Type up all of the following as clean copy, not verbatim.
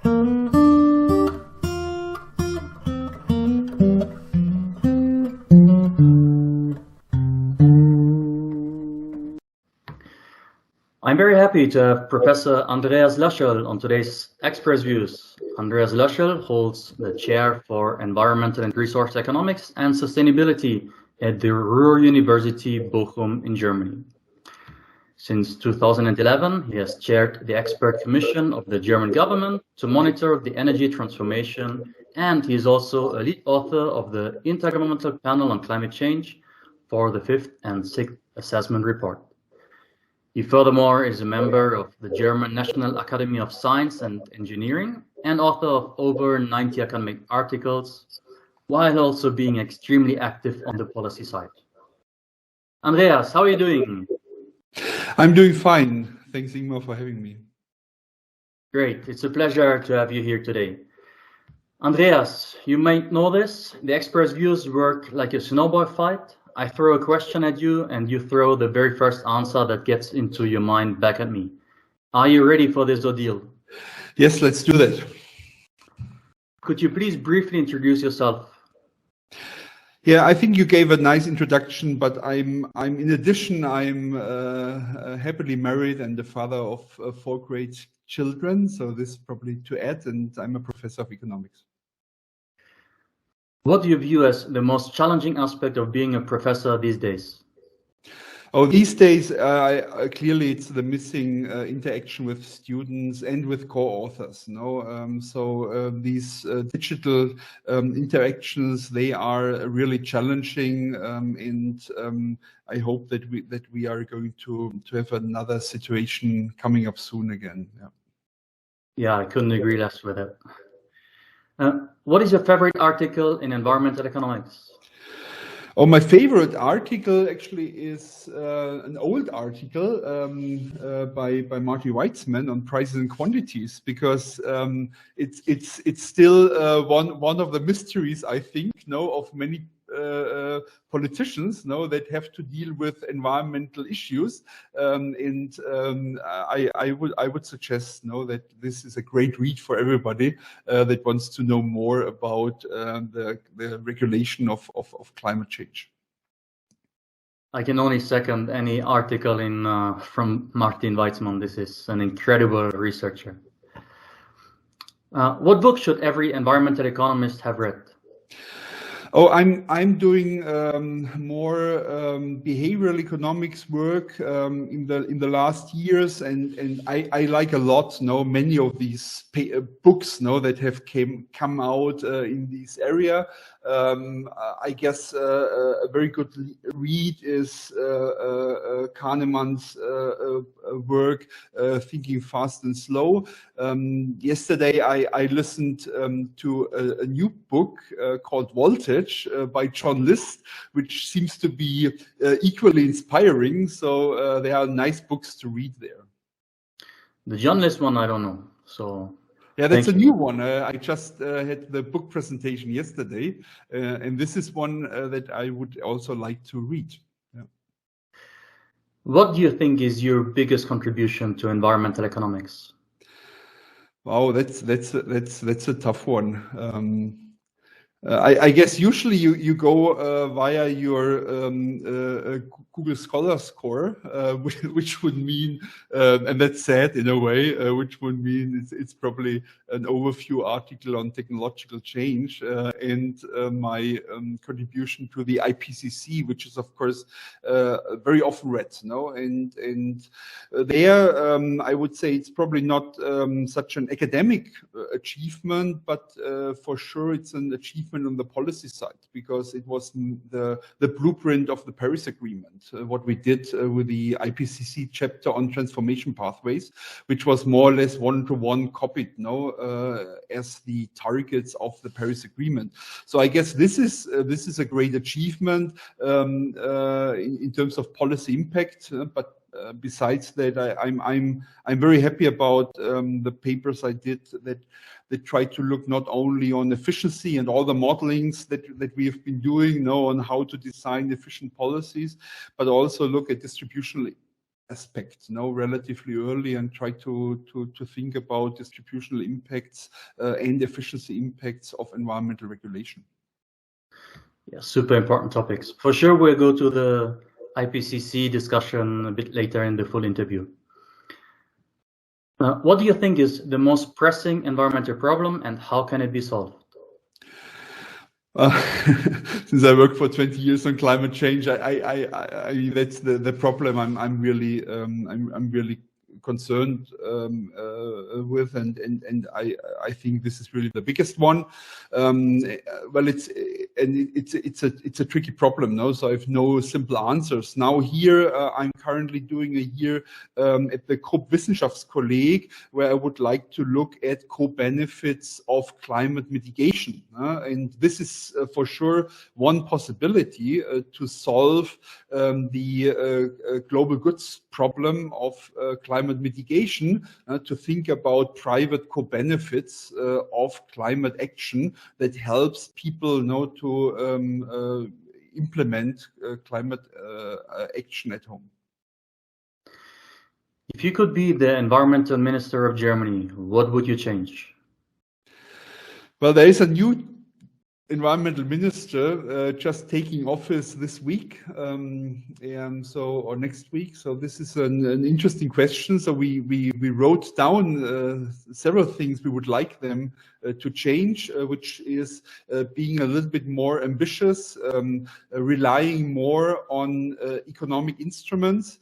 I'm very happy to have Professor Andreas Löschel on today's Express Views. Andreas Löschel holds the Chair for Environmental and Resource Economics and Sustainability at the Ruhr University Bochum in Germany. Since 2011, he has chaired the expert commission of the German government to monitor the energy transformation, and he is also a lead author of the Intergovernmental Panel on Climate Change for the 5th and 6th assessment report. He furthermore is a member of the German National Academy of Science and Engineering and author of over 90 academic articles, while also being extremely active on the policy side. Andreas, how are you doing? I'm doing fine. Thanks, Ingmar, for having me. Great. It's a pleasure to have you here today. Andreas, you might know this. The Express Views work like a snowball fight. I throw a question at you and you throw the very first answer that gets into your mind back at me. Are you ready for this ordeal? Yes, let's do that. Could you please briefly introduce yourself? Yeah, I think you gave a nice introduction, but I'm happily married and the father of 4 great children. So this is probably to add, and I'm a professor of economics. What do you view as the most challenging aspect of being a professor these days? Oh, these days, clearly it's the missing interaction with students and with co-authors. These digital interactions, they are really challenging, and I hope that we are going to have another situation coming up soon again. Yeah, I couldn't agree less with that. What is your favorite article in environmental economics? Oh, my favorite article actually is an old article by Marty Weitzman on prices and quantities, because it's still one of the mysteries, I think, of many politicians that have to deal with environmental issues, and I would suggest that this is a great read for everybody that wants to know more about the regulation of climate change. I can only second any article from Martin Weitzman. This is an incredible researcher. What book should every environmental economist have read? Oh, I'm doing more behavioral economics work in the last years, and I like a lot many of these books that have come out in this area. I guess a very good read is Kahneman's work, Thinking Fast and Slow. Yesterday I listened to a new book called Voltage by John List, which seems to be equally inspiring. So there are nice books to read there. The John List one, I don't know. So yeah, that's a new one. I just had the book presentation yesterday, and this is one that I would also like to read. Yeah. What do you think is your biggest contribution to environmental economics? Wow, that's a tough one. I guess usually you go via your Google Scholar score, which would mean, and that's sad in a way, which would mean it's probably an overview article on technological change, and my contribution to the IPCC, which is of course very often read, and there I would say it's probably not such an academic achievement, but for sure it's an achievement on the policy side, because it was the blueprint of the Paris Agreement, what we did with the IPCC chapter on transformation pathways, which was more or less one-to-one copied as the targets of the Paris Agreement. So I guess this is a great achievement in terms of policy impact, but besides that, I'm very happy about the papers I did that try to look not only on efficiency and all the modelings that we have been doing, on how to design efficient policies, but also look at distribution aspect, relatively early, and try to think about distributional impacts and efficiency impacts of environmental regulation. Yeah, super important topics. For sure, we'll go to the IPCC discussion a bit later in the full interview. What do you think is the most pressing environmental problem, and how can it be solved? Since I worked for 20 years on climate change, I mean, that's the problem I'm really concerned with, and I think this is really the biggest one. Well, it's a tricky problem, no? So I have no simple answers. Now here I'm currently doing a year at the Co-Wissenschaftskolleg, where I would like to look at co-benefits of climate mitigation, and this is for sure one possibility to solve the global goods problem of climate mitigation, to think about private co-benefits of climate action that helps people to implement climate action at home. If you could be the environmental minister of Germany, what would you change? Well, there is a new environmental minister just taking office this week, or next week. So this is an interesting question. So we wrote down several things we would like them to change, which is being a little bit more ambitious, relying more on economic instruments,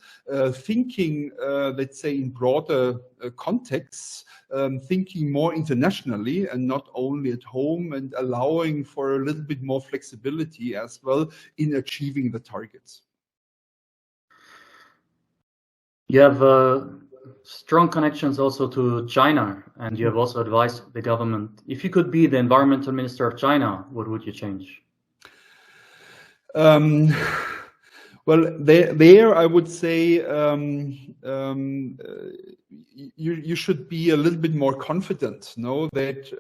thinking, let's say, in broader contexts, thinking more internationally and not only at home, and allowing for a little bit more flexibility as well in achieving the targets. You have strong connections also to China, and you have also advised the government. If you could be the environmental minister of China, what would you change? Well, there I would say you should be a little bit more confident, that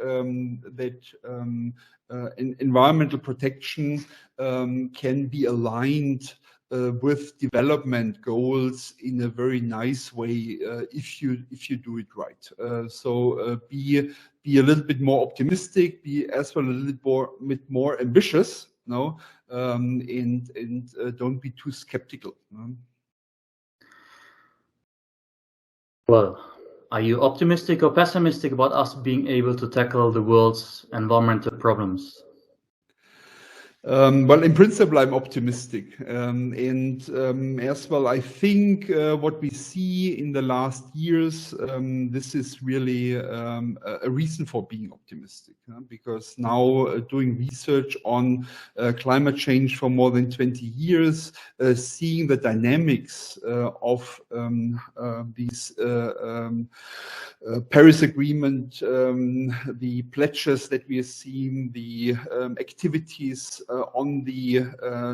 environmental protection can be aligned with development goals in a very nice way if you do it right. So be a little bit more optimistic, be as well a little bit more ambitious, and don't be too skeptical. Well, are you optimistic or pessimistic about us being able to tackle the world's environmental problems? Well, in principle, I'm optimistic. As well, I think what we see in the last years, this is really a reason for being optimistic. Because now doing research on climate change for more than 20 years, seeing the dynamics of these Paris Agreement, the pledges that we are seeing, the activities on the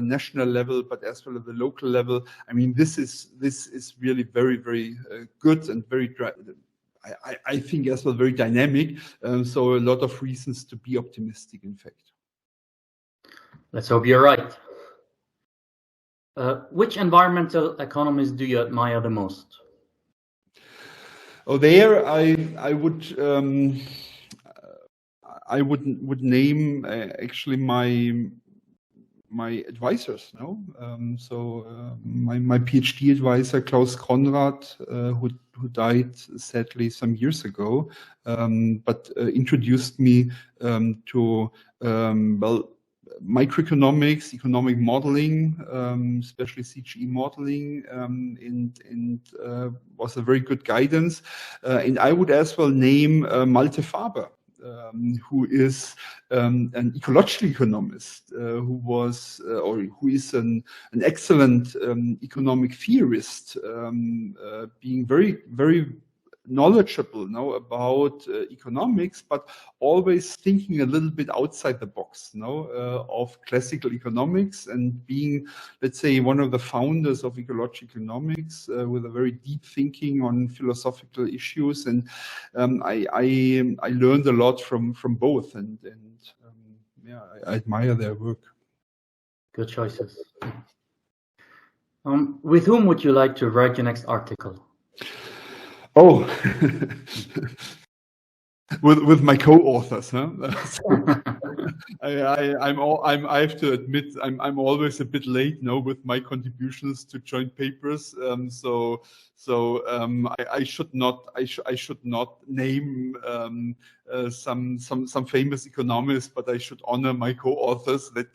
national level, but as well as the local level. I mean, this is really very, very good and very, I think as well, very dynamic. So a lot of reasons to be optimistic, in fact. Let's hope you're right. Which environmental economist do you admire the most? Oh, there I would name actually my advisors, my PhD advisor Klaus Conrad, who died sadly some years ago, but introduced me to microeconomics, economic modeling, especially CGE modeling, and was a very good guidance. And I would as well name Malte Faber, who is an ecological economist, who is an excellent economic theorist, being very, very knowledgeable about economics, but always thinking a little bit outside the box of classical economics, and being, let's say, one of the founders of ecological economics with a very deep thinking on philosophical issues. And I learned a lot from both, and I admire their work. Good choices. With whom would you like to write your next article? Oh, with my co-authors, huh? I have to admit I'm always a bit late now with my contributions to joint papers. I should not name some famous economists, but I should honor my co-authors that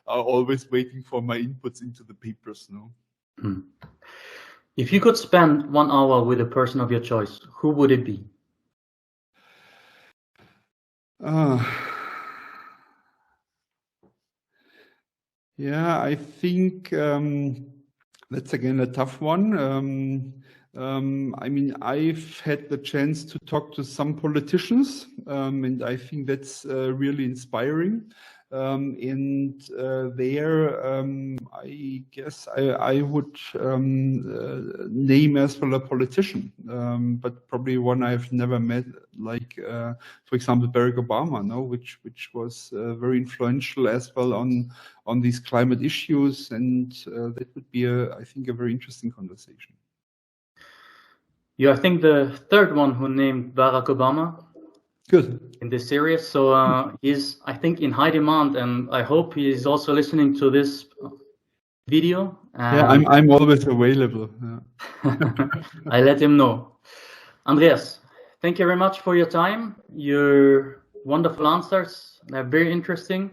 are always waiting for my inputs into the papers. No. If you could spend 1 hour with a person of your choice, who would it be? Yeah, I think that's again a tough one. I mean, I've had the chance to talk to some politicians, and I think that's really inspiring. I guess I would name as well a politician, but probably one I've never met, like for example Barack Obama, no, which was very influential as well on these climate issues, and that would be I think a very interesting conversation. You're, I think, the third one who named Barack Obama. Good. In this series, so he's, I think, in high demand, and I hope he is also listening to this video. Yeah, I'm always available. Yeah. I let him know. Andreas, thank you very much for your time. Your wonderful answers, they're very interesting.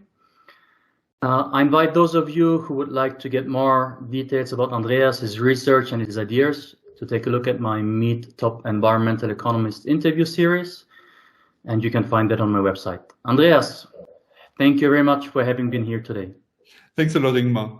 I invite those of you who would like to get more details about Andreas, his research and his ideas, to take a look at my Meet Top Environmental Economist interview series. And you can find that on my website. Andreas, thank you very much for having been here today. Thanks a lot, Ingmar.